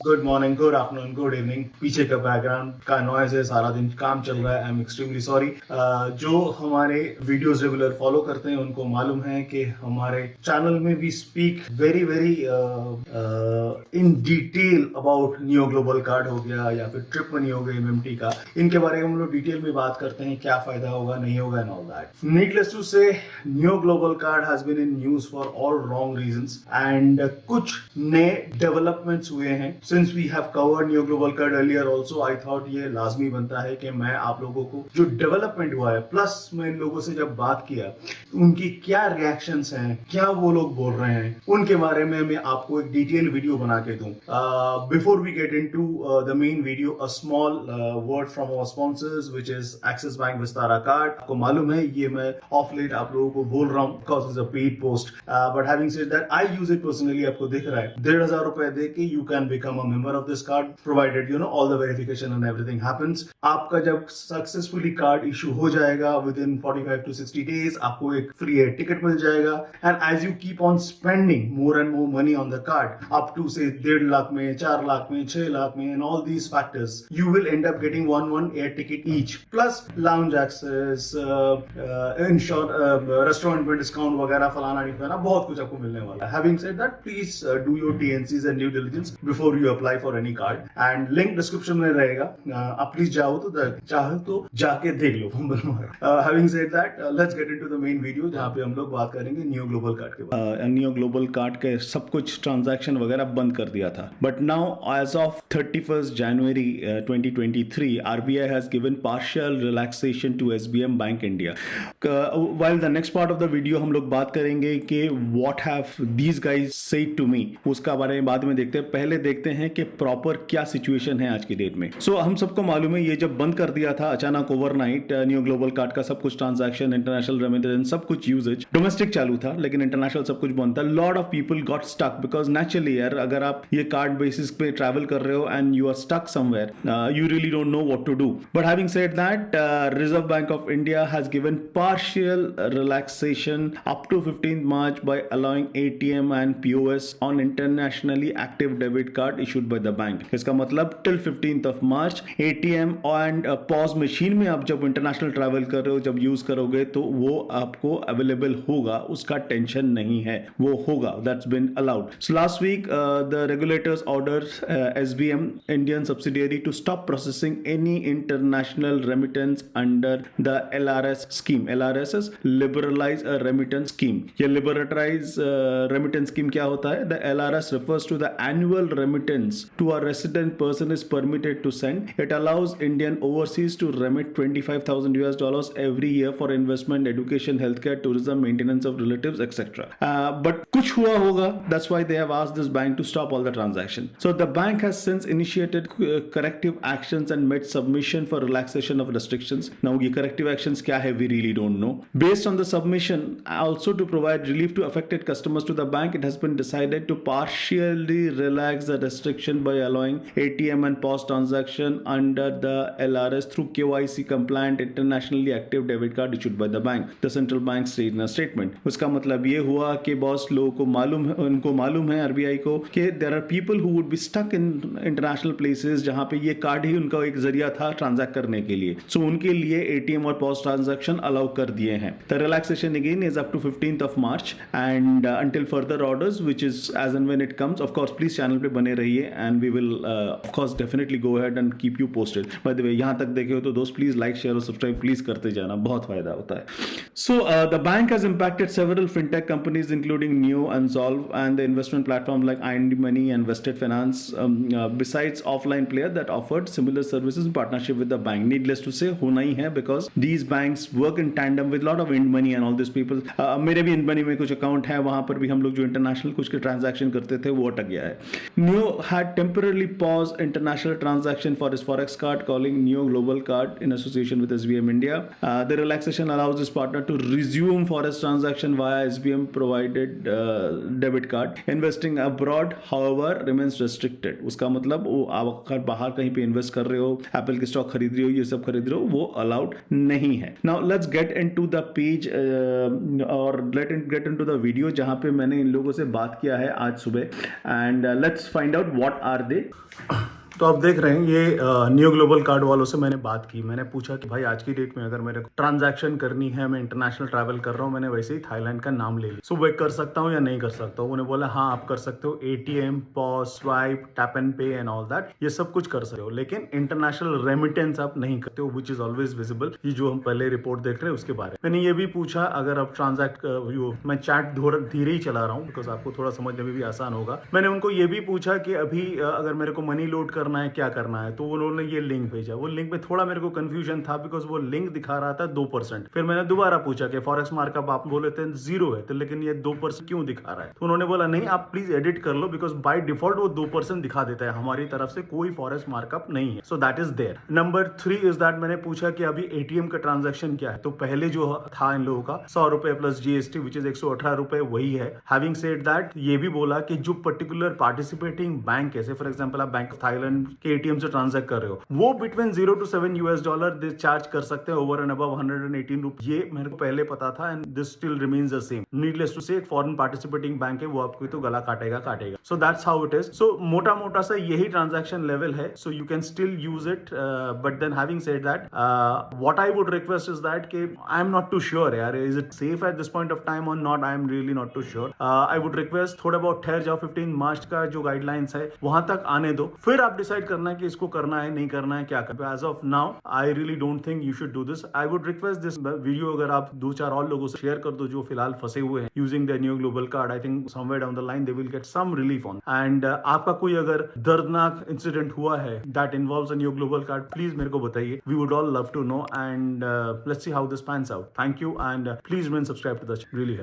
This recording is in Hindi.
Good morning, good afternoon, good evening. पीछे का बैकग्राउंड का नॉइज है, सारा दिन काम चल रहा है। I am extremely sorry. जो हमारे वीडियोस रेगुलर फॉलो करते हैं उनको मालूम है कि हमारे चैनल में we speak very very in detail about Niyo global card हो गया या फिर ट्रिप मनी हो गई एमएमटी का। इनके बारे में हम लोग डिटेल में बात करते हैं, क्या फायदा होगा नहीं होगा and all that. Needless to say, Neo global card has been in news for all wrong reasons and कुछ नए डेवलपमेंट्स हुए हैं since we have covered Neo global card earlier also. I thought ये लाजमी बनता है कि मैं आप लोगों को जो डेवलपमेंट हुआ है, प्लस मैं इन लोगों से जब बात किया उनकी क्या रिएक्शंस हैं, क्या वो लोग बोल रहे हैं, उनके बारे में मैं आपको एक डिटेल वीडियो बना के दूं। Before we get into the main video, a small word from our sponsors which is Axis Bank Vistara card. आपको मालूम है ये मैं ऑफ लेट आप लोगों को बोल रहा हूं because is a paid post, but having said that I use it personally. आपको दिख रहा है 1,500 रुपए दे के you can become a member of this card provided you know all the verification and everything happens. आपका जब सक्सेसफुली कार्ड इशू हो जाएगा विद इन 45 to 60 days आपको एक फ्री एयर टिकट मिल जाएगा। And as you keep on spending more and more money on the card up to से 1.5 लाख में, 4 लाख में, 6 लाख में and all these factors, you will end up getting one air ticket each, plus lounge access, restaurant में डिस्काउंट वगैरह, फलाना ढिकाना बहुत कुछ आपको मिलने वाला है। Having said that, please do your TNCs and due diligence before you apply for any card and link description में रहेगा। आप प्लीज जाओ तो चाहे तो जाके देख लो। Having said that, let's get into the main video जहां पे हम लोग बात करेंगे नियो ग्लोबल कार्ड के बारे में। नियो ग्लोबल कार्ड के सब कुछ ट्रांजैक्शन वगैरह बंद कर दिया था, but now as of 31st January 2023 RBI has given partial relaxation to SBM Bank India. While the next part of the video हम लोग बात करेंगे कि what have these guys said to me, उसका बारे में बाद में देखते हैं। पहले देखते हैं कि प्रॉपर क्या सिचुएशन है आज की डेट में। सो हम सबको मालूम है ये जब बंद कर दिया था अचानक ओवरनाइट नियो ग्लोबल कार्ड का सब कुछ ट्रांजैक्शन, इंटरनेशनल रेमिटेंस, सब कुछ यूजेज, डोमेस्टिक चालू था लेकिन इंटरनेशनल सब कुछ बंद था। Lot of people got stuck because naturally यार अगर आप ये कार्ड बेसिस पे ट्रैवल कर रहे हो and you are stuck somewhere, you really don't know what to do. But having said that, Reserve Bank of India has given partial relaxation up to 15th March by allowing ATM and POS on internationally active debit card issued by the bank. इसका मतलब till 15th of March ATM and POS machine में आप जब इंटरनेशनल ट्रैवल कर रहे हो, जब यूज करोगे तो वो आपको अवेलेबल होगा, उसका टेंशन नहीं है, वो होगा। That's been allowed. So last week the regulators ordered SBM Indian subsidiary to stop processing any international remittance under the LRS scheme. LRS is liberalize a remittance scheme. ये liberalize remittance scheme क्या होता है? The LRS refers to the annual remittance to a resident person is permitted to send. It allows Indian overseas to remit $25,000 every year for investment, education, healthcare, tourism, maintenance of relatives, etc. But कुछ हुआ होगा, that's why they have asked this bank to stop all the transaction. So the bank has since initiated corrective actions and made submission for relaxation of restrictions. Now ये corrective actions क्या है? We really don't know. Based on the submission, also to provide relief to affected customers to the bank, it has been decided to partially relax the restriction by allowing ATM and POS transaction under the LRS through KYC compliant internationally active debit card issued by the bank. The central bank said in a statement. उसका मतलब ये हुआ कि बॉस लोगों को मालूम है, उनको मालूम है RBI को कि there are people who would be stuck in international places जहाँ पे ये कार्ड ही उनका एक जरिया था ट्रांजैक्ट करने के लिए। So उनके लिए ATM और POS transaction अलाउ कर दिए हैं। The relaxation again is up to 15th of March and until further orders which is as and when it comes. Of course please channel पे बने रहिए and we will of course definitely go ahead and keep you posted. By the way यहाँ तक देखे हो तो दोस्त प्लीज लाइक शेयर और सब्सक्राइब प्लीज करते जाना, बहुत फायदा होता है। So the bank has impacted several fintech companies including Neo and Zolve and the investment platform like IND Money and Vested Finance, besides offline player that offered similar services in partnership with the bank. Needless to say होना ही है because these banks work in tandem with lot of Ind Money and all these people. मेरे भी Ind Money में कुछ अकाउंट है, वहां पर भी हम लोग जो इंटरनेशनल कुछ के ट्रांजैक्शन करते थे वो अटक गया है। Neo had temporarily paused international transaction for its forex card, calling Neo Global Card in association with SBM India. The relaxation allows this partner to resume forex transaction via SBM provided debit card. Investing abroad, however, remains restricted. उसका मतलब वो आप बाहर कहीं पे इन्वेस्ट कर रहे हो, एप्पल की स्टॉक खरीद रहे हो, ये सब खरीद रहे हो, वो अलाउड नहीं है। Now let's get into the page और get into the video जहाँ पे मैंने इन लोगों से बात किया है आज सुबह, and let's find out what are they? तो आप देख रहे हैं ये न्यू ग्लोबल कार्ड वालों से मैंने बात की, मैंने पूछा कि भाई आज की डेट में अगर मेरे को ट्रांजैक्शन करनी है, मैं इंटरनेशनल ट्रैवल कर रहा हूँ, मैंने वैसे ही थाईलैंड का नाम ले लिया, सो वो कर सकता हूँ या नहीं कर सकता हूँ? उन्हें बोला हाँ आप कर सकते हो, ATM, pause, swipe, tap and पे एंड ऑल दैट, ये सब कुछ कर सकते हो, लेकिन इंटरनेशनल रेमिटेंस आप नहीं करते हो, विच इज ऑलवेज विजिबल। ये जो हम पहले रिपोर्ट देख रहे हैं उसके बारे में मैंने ये भी पूछा, अगर आप ट्रांजैक्ट मैं चैट धीरे ही चला रहा हूँ बिकॉज आपको थोड़ा समझने में भी आसान होगा। मैंने उनको ये भी पूछा कि अभी अगर मेरे को मनी लोड करना है, क्या करना है, तो उन्होंने ये लिंक भेजा। वो लिंक में थोड़ा मेरे को कंफ्यूजन था बिकॉज वो लिंक दिखा रहा था 2%। फिर मैंने दोबारा पूछा कि फॉरेक्स मार्कअप आप बोले थे 0 है, तो लेकिन ये 2% क्यों दिखा रहा है? तो उन्होंने बोला नहीं आप प्लीज एडिट कर लो बिकॉज बाय डिफॉल्ट वो 2% दिखा देता है, हमारी तरफ से कोई फॉरेक्स मार्कअप नहीं है, so that is there. Number 3 is that मैंने पूछा कि अभी एटीएम का ट्रांजेक्शन क्या है, तो पहले जो था इन लोगों का 100 रुपए प्लस जीएसटी विच इज 118 रुपए वही है। हैविंग सेड दैट ये भी बोला कि जो पर्टिकुलर पार्टिसिपेटिंग बैंक है, फॉर एग्जांपल आप बैंक ऑफ थाईलैंड के एटीएम से ट्रांजैक्ट कर रहे हो, वो between 0 to 7 US dollar they charge कर सकते हैं ओवर एंड अबव 118 रुपीज। ये मेरे को पहले पता था and this still remains the same. Needless to say एक फॉरेन पार्टिसिपेटिंग बैंक है, वो आपको तो गला काटेगा। So that's how it is. So मोटा मोटा सा यही ट्रांजैक्शन लेवल है, so you can still use it, but then having said that what I would request is that कि I am not too sure यार, is it safe at this point of time और not, I am really not too sure. I would request थोड़ा बहुत ठहर जाओ, 15 मार्च का जो गाइडलाइंस है वहां तक आने दो, फिर आप डिसाइड करना है कि इसको करना है नहीं करना है, क्या करना है। As of now, I really don't think you should do this. I would request this video अगर आप 2-4 और लोगों से शेयर कर दो जो फिलहाल फंसे हुए हैं using their new global card. I think somewhere down the line they will get some relief on. And आपका कोई अगर दर्दनाक इंसिडेंट हुआ है that involves a new global card, please मेरे को बताइए. We would all love to know and let's see how this pans out. Thank you and please remain subscribed to the channel. Really help.